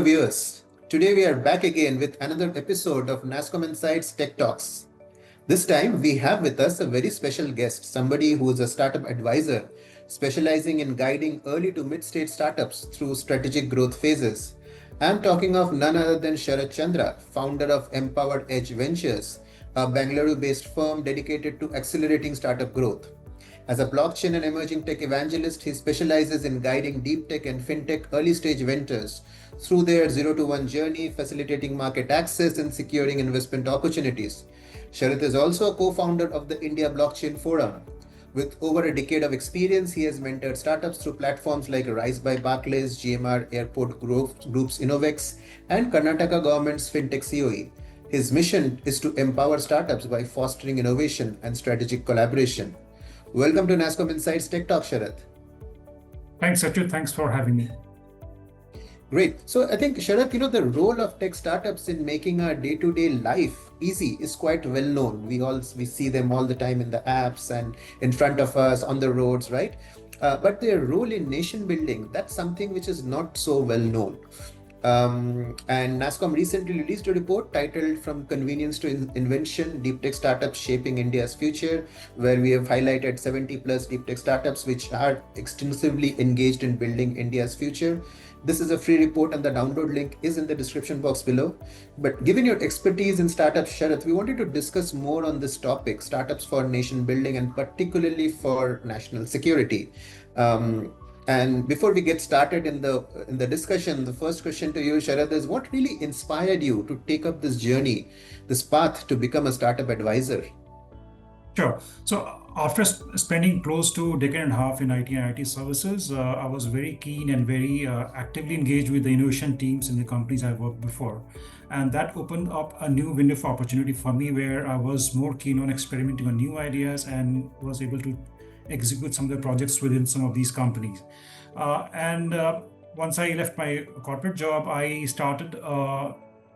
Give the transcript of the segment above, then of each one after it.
viewers. Today we are back again with another episode of Nasscom Insights Tech Talks. This time we have with us a very special guest, somebody who is a startup advisor specializing in guiding early to mid-stage startups through strategic growth phases. I'm talking of none other than Sharat Chandra, founder of EmpowerEdge Ventures, a Bangalore-based firm dedicated to accelerating startup growth. As a blockchain and emerging tech evangelist, he specializes in guiding deep tech and fintech early stage ventures through their 0 to 1 journey, facilitating market access and securing investment opportunities. Sharat is also a co founder of the India Blockchain Forum. With over a decade of experience, he has mentored startups through platforms like Rise by Barclays, GMR Airport Group's Innovex, and Karnataka government's FinTech COE. His mission is to empower startups by fostering innovation and strategic collaboration. Welcome to Nasscom Insights Tech Talk, Sharat. Thanks, Achyuta. Thanks for having me. Great. So I think, Sharat, the role of tech startups in making our day-to-day life easy is quite well known. We see them all the time in the apps and in front of us on the roads, right? But their role in nation building, that's something which is not so well known. And Nasscom recently released a report titled From Convenience to Invention, Deep Tech Startups Shaping India's Future, where we have highlighted 70 plus deep tech startups which are extensively engaged in building India's future. This is a free report and the download link is in the description box below. But given your expertise in startups, Sharat, we wanted to discuss more on this topic, startups for nation building and particularly for national security. And before we get started in the discussion, the first question to you, Sharat, is what really inspired you to take up this journey, this path to become a startup advisor? Sure. So after spending close to a decade and a half in IT and IT services, I was very keen and very actively engaged with the innovation teams in the companies I worked before. And that opened up a new window of opportunity for me where I was more keen on experimenting on new ideas and was able to execute some of the projects within some of these companies. Once I left my corporate job, I started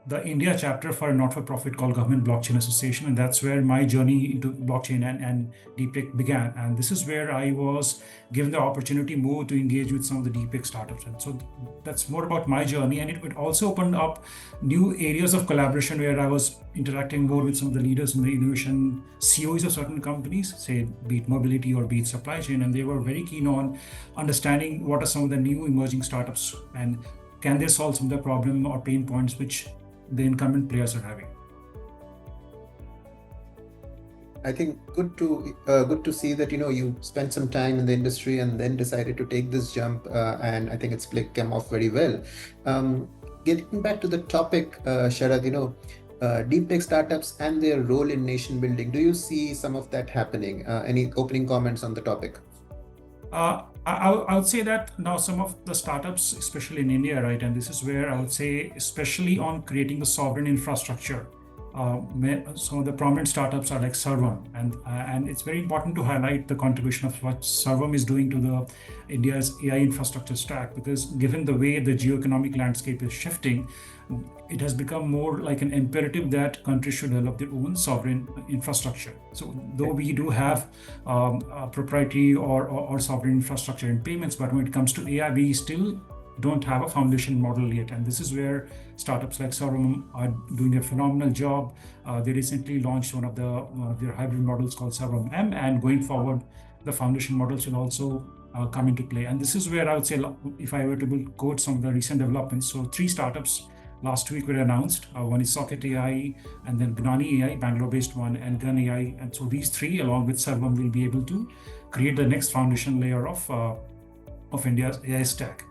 the India chapter for a not-for-profit called Government Blockchain Association, and that's where my journey into blockchain and deep tech began. And this is where I was given the opportunity more to engage with some of the deep tech startups. And so that's more about my journey, and it also opened up new areas of collaboration where I was interacting more with some of the leaders in the innovation COEs of certain companies, say be it mobility or be it supply chain, and they were very keen on understanding what are some of the new emerging startups and can they solve some of the problem or pain points which the incumbent players are having. I think good to see that you spent some time in the industry and then decided to take this jump, and I think it's came off very well. Getting back to the topic, Sharat, deep tech startups and their role in nation building. Do you see some of that happening? Any opening comments on the topic? I would say that now some of the startups, especially in India, right, and this is where I would say, especially on creating the sovereign infrastructure, some of the prominent startups are like Sarvam, and it's very important to highlight the contribution of what Sarvam is doing to the India's AI infrastructure stack, because given the way the geoeconomic landscape is shifting, it has become more like an imperative that countries should develop their own sovereign infrastructure. So though we do have proprietary or sovereign infrastructure in payments, but when it comes to AI, we still don't have a foundation model yet. And this is where startups like Sarvam are doing a phenomenal job. They recently launched one of their hybrid models called Sarvam M, and going forward, the foundation models will also come into play. And this is where I would say, if I were to quote some of the recent developments, so 3 startups last week were announced. One is Sakate AI, and then Gnani AI, Bangalore-based one, and Gnani AI. And so these 3, along with Sarvam, will be able to create the next foundation layer of India's AI stack.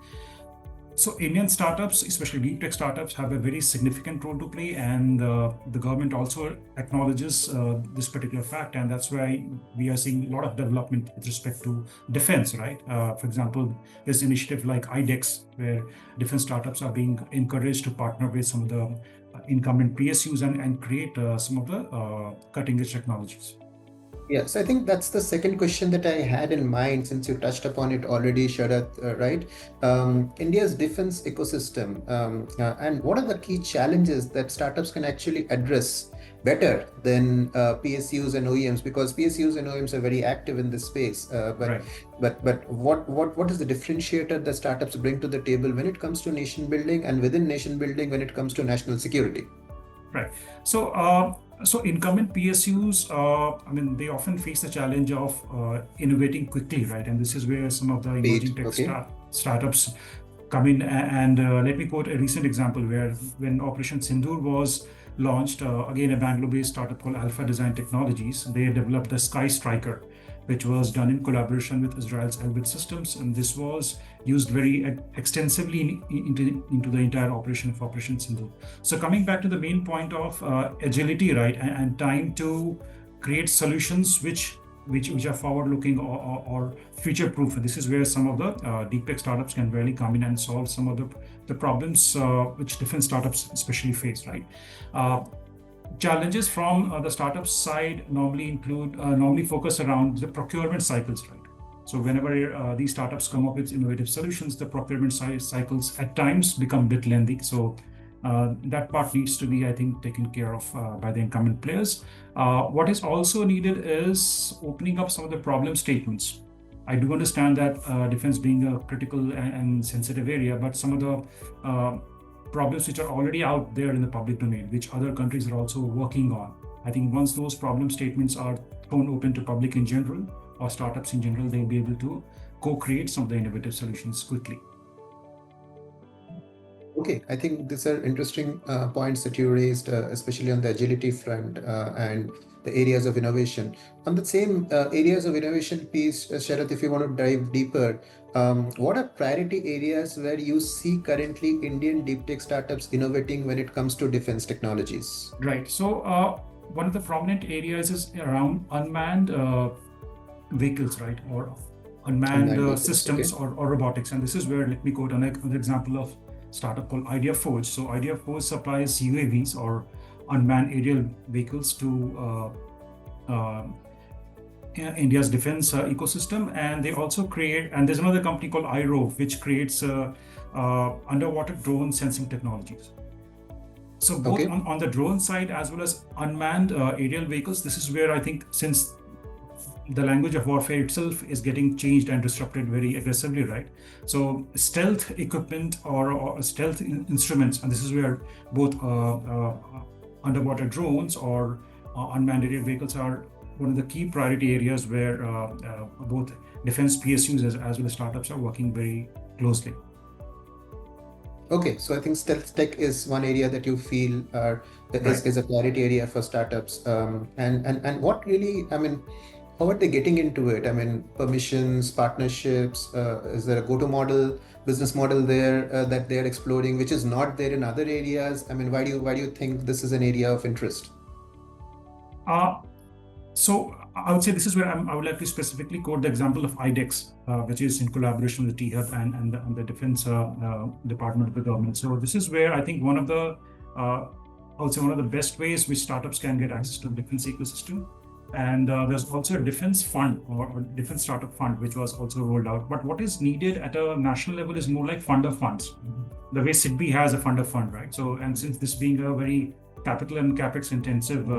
So Indian startups, especially deep tech startups, have a very significant role to play, and the government also acknowledges this particular fact, and that's why we are seeing a lot of development with respect to defense, right? For example, there's an initiative like IDEX, where defense startups are being encouraged to partner with some of the incumbent PSUs and create some of the cutting-edge technologies. Yes, I think that's the second question that I had in mind, since you touched upon it already, Sharat, right? India's defense ecosystem, and what are the key challenges that startups can actually address better than PSUs and OEMs, because PSUs and OEMs are very active in this space. Right. But what is the differentiator that startups bring to the table when it comes to nation building, and within nation building when it comes to national security? Right. So incumbent PSUs, I mean, they often face the challenge of innovating quickly, right? And this is where some of the emerging tech startups come in. And let me quote a recent example where when Operation Sindoor was launched, again, a Bangalore-based startup called Alpha Design Technologies, they developed the Sky Striker, which was done in collaboration with Israel's Elbit Systems. And this was used very extensively into the entire operation of Operation Sindoor. So coming back to the main point of agility, right, and time to create solutions which are forward-looking or future-proof. And this is where some of the deep tech startups can really come in and solve some of the problems which different startups especially face, right? Challenges from the startup side normally focus around the procurement cycles, right? So whenever these startups come up with innovative solutions, the procurement cycles at times become a bit lengthy. So that part needs to be, I think, taken care of by the incumbent players. What is also needed is opening up some of the problem statements. I do understand that defense being a critical and sensitive area, but some of the problems which are already out there in the public domain, which other countries are also working on. I think once those problem statements are thrown open to public in general, or startups in general, they'll be able to co-create some of the innovative solutions quickly. Okay, I think these are interesting points that you raised, especially on the agility front and the areas of innovation. On the same areas of innovation piece, Sharat, if you want to dive deeper, what are priority areas where you see currently Indian deep tech startups innovating when it comes to defense technologies? Right. So one of the prominent areas is around unmanned vehicles, right, or unmanned systems, or robotics. And this is where, let me quote another example of startup called IdeaForge. So IdeaForge supplies UAVs or unmanned aerial vehicles to India's defense ecosystem, and they also create, and there's another company called EyeROV which creates underwater drone sensing technologies. So both on the drone side as well as unmanned aerial vehicles, this is where I think, since the language of warfare itself is getting changed and disrupted very aggressively, right? So stealth equipment or stealth instruments, and this is where both underwater drones or unmanned aerial vehicles are one of the key priority areas where both defense PSUs as well as startups are working very closely. Okay, so I think stealth tech is one area that you feel is a priority area for startups. And what really, I mean, how are they getting into it? I mean, permissions, partnerships, is there a go-to business model there that they are exploring, which is not there in other areas? I mean, why do you think this is an area of interest? So I would say this is where I would like to specifically quote the example of IDEX, which is in collaboration with the T-Hub and the Defense Department of the government. So this is where I think one of the best ways which startups can get access to the defense ecosystem. And there's also a defense fund or defense startup fund, which was also rolled out. But what is needed at a national level is more like fund of funds. The way SIDBI has a fund of fund, right? So, and since this being a very capital and capex intensive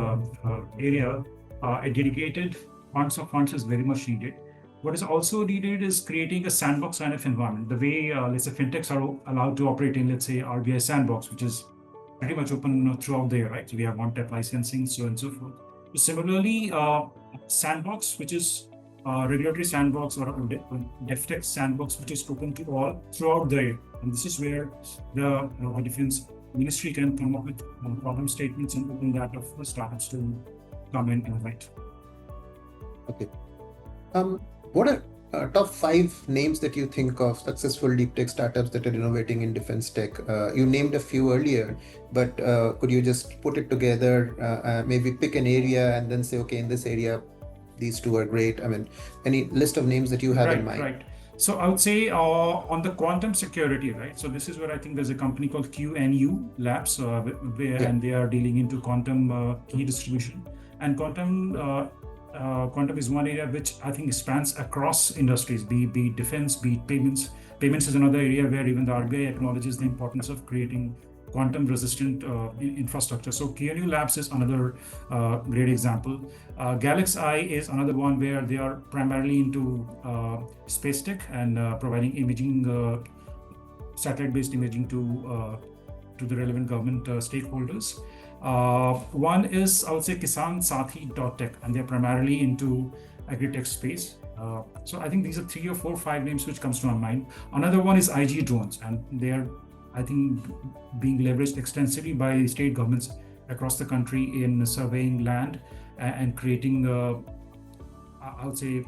area, a dedicated funds of funds is very much needed. What is also needed is creating a sandbox kind of environment. The way, let's say, fintechs are allowed to operate in, let's say, RBI sandbox, which is pretty much open throughout the year, right? So we have one-step licensing, so on and so forth. Similarly, sandbox, which is regulatory sandbox or DevTech sandbox, which is open to all throughout the year. And this is where the defense ministry can come up with problem statements and open that up for startups to come and innovate. Okay. What are top 5 names that you think of successful deep tech startups that are innovating in defense tech? You named a few earlier, but could you just put it together, maybe pick an area and then say, okay, in this area, these 2 are great? I mean, any list of names that you have in mind? Right. So I would say on the quantum security, right? So this is where I think there's a company called QNu Labs, and they are dealing into quantum key distribution. And quantum is one area which I think spans across industries, be defense, be payments. Payments is another area where even the RBI acknowledges the importance of creating quantum resistant infrastructure. So QNu Labs is another great example. GalaxEye is another one where they are primarily into space tech and providing imaging, satellite-based imaging to the relevant government stakeholders. One is, I would say, KisanSathi.tech, and they're primarily into agri-tech space. So I think these are 3 or 4, 5 names which comes to my mind. Another one is IG drones, and they are, I think, being leveraged extensively by state governments across the country in surveying land and creating, I would say,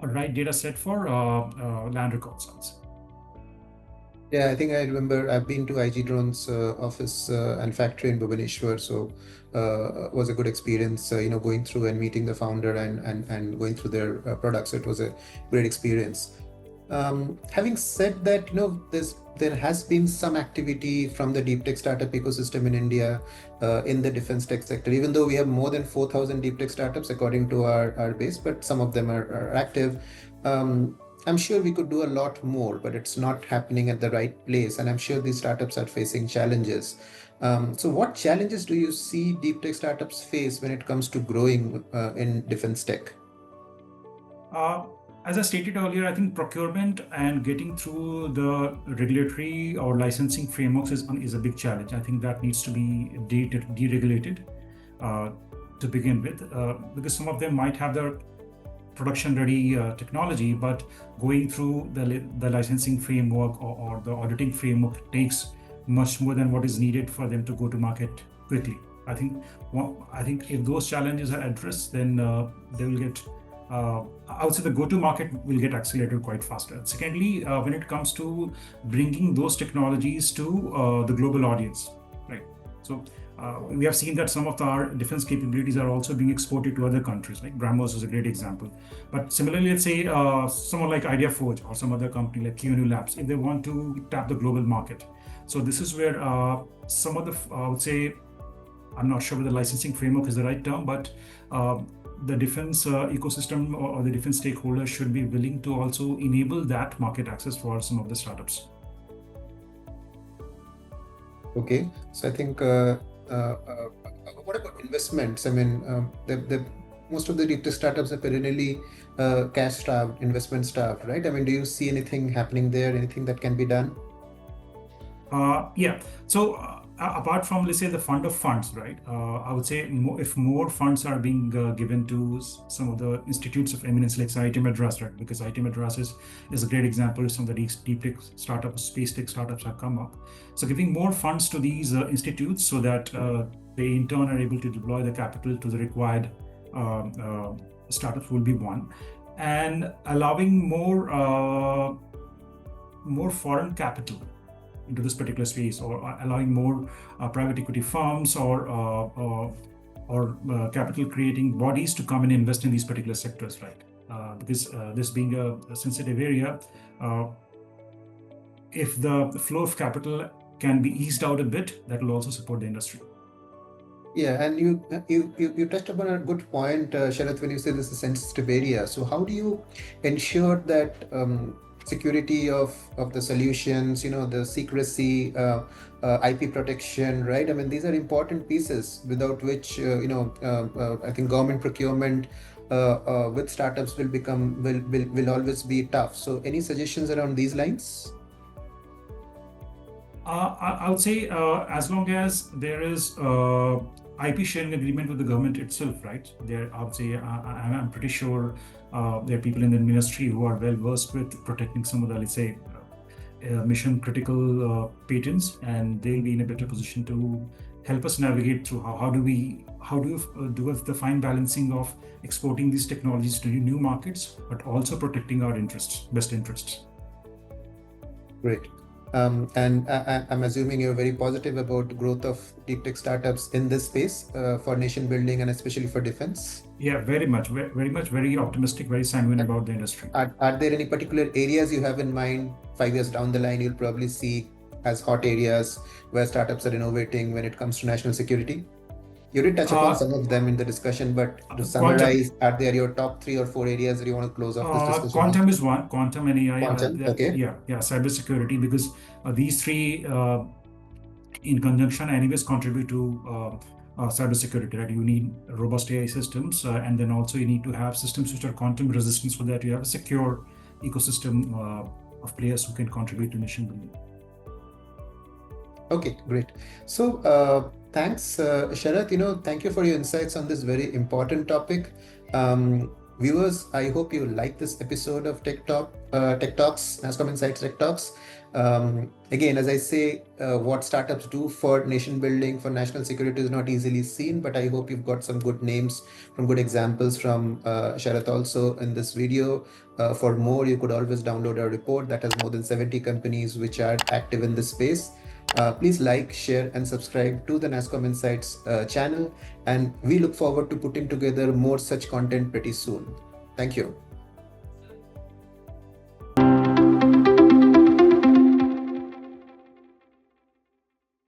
a right data set for land reconnaissance. Yeah, I think I remember I've been to IG Drone's office and factory in Bhubaneswar, so was a good experience, going through and meeting the founder and going through their products. It was a great experience. Having said that, there has been some activity from the deep tech startup ecosystem in India in the defense tech sector, even though we have more than 4,000 deep tech startups according to our base, but some of them are active. I'm sure we could do a lot more, but it's not happening at the right place. And I'm sure these startups are facing challenges. So what challenges do you see deep tech startups face when it comes to growing in defense tech? As I stated earlier, I think procurement and getting through the regulatory or licensing frameworks is a big challenge. I think that needs to be deregulated to begin with, because some of them might have the production-ready technology, but going through the licensing framework or the auditing framework takes much more than what is needed for them to go to market quickly. I think if those challenges are addressed, then they will get. I would say the go-to-market will get accelerated quite faster. Secondly, when it comes to bringing those technologies to the global audience, right? So we have seen that some of our defense capabilities are also being exported to other countries, like BrahMos is a great example. But similarly, let's say someone like IdeaForge or some other company like QNu Labs, if they want to tap the global market. So this is where some of the, I would say, I'm not sure whether licensing framework is the right term, but the defense ecosystem or the defense stakeholders should be willing to also enable that market access for some of the startups. Okay, so I think what about investments? I mean, most of the deep tech startups are perennially cash starved, investment starved, right? I mean, do you see anything happening there? Anything that can be done? Yeah. So apart from, let's say, the fund of funds, right? I would say if more funds are being given to some of the institutes of eminence, like IIT Madras, right? Because IIT Madras is a great example of some of the deep tech startups, space tech startups have come up. So giving more funds to these institutes so that they in turn are able to deploy the capital to the required startups will be one. And allowing more foreign capital into this particular space, or allowing more private equity firms or capital creating bodies to come and invest in these particular sectors, right? Because this being a sensitive area, if the flow of capital can be eased out a bit, that will also support the industry. Yeah, and you touched upon a good point, Sharat, when you say this is a sensitive area. So how do you ensure that security of the solutions, the secrecy, IP protection, right? I mean, these are important pieces without which, I think government procurement with startups will always be tough. So any suggestions around these lines? I would say as long as there is IP sharing agreement with the government itself, right? There, I would say, I'm pretty sure there are people in the ministry who are well versed with protecting some of the, let's say, mission critical patents, and they'll be in a better position to help us navigate through how do we do the fine balancing of exporting these technologies to new markets, but also protecting our best interests. Great. And I'm assuming you're very positive about growth of deep tech startups in this space for nation building and especially for defense. Yeah, very much, very optimistic, very sanguine about the industry. Are there any particular areas you have in mind 5 years down the line you'll probably see as hot areas where startups are innovating when it comes to national security? You did touch upon some of them in the discussion, but to Quantum. summarize, are there your top 3 or 4 areas that you want to close off this discussion on? Quantum is one, quantum and AI. Quantum, okay. Yeah, cybersecurity, because these three in conjunction anyways contribute to cybersecurity, right? You need robust AI systems, and then also you need to have systems which are quantum resistant, so that you have a secure ecosystem of players who can contribute to nation building. Okay, great. So thanks, Sharat. Thank you for your insights on this very important topic. Viewers, I hope you like this episode of Tech Talks, Nasscom Insights Tech Talks. Again, as I say, what startups do for nation building, for national security is not easily seen, but I hope you've got some good names from good examples from Sharat also in this video. For more, you could always download our report that has more than 70 companies which are active in this space. Please like, share, and subscribe to the Nasscom Insights channel. And we look forward to putting together more such content pretty soon. Thank you.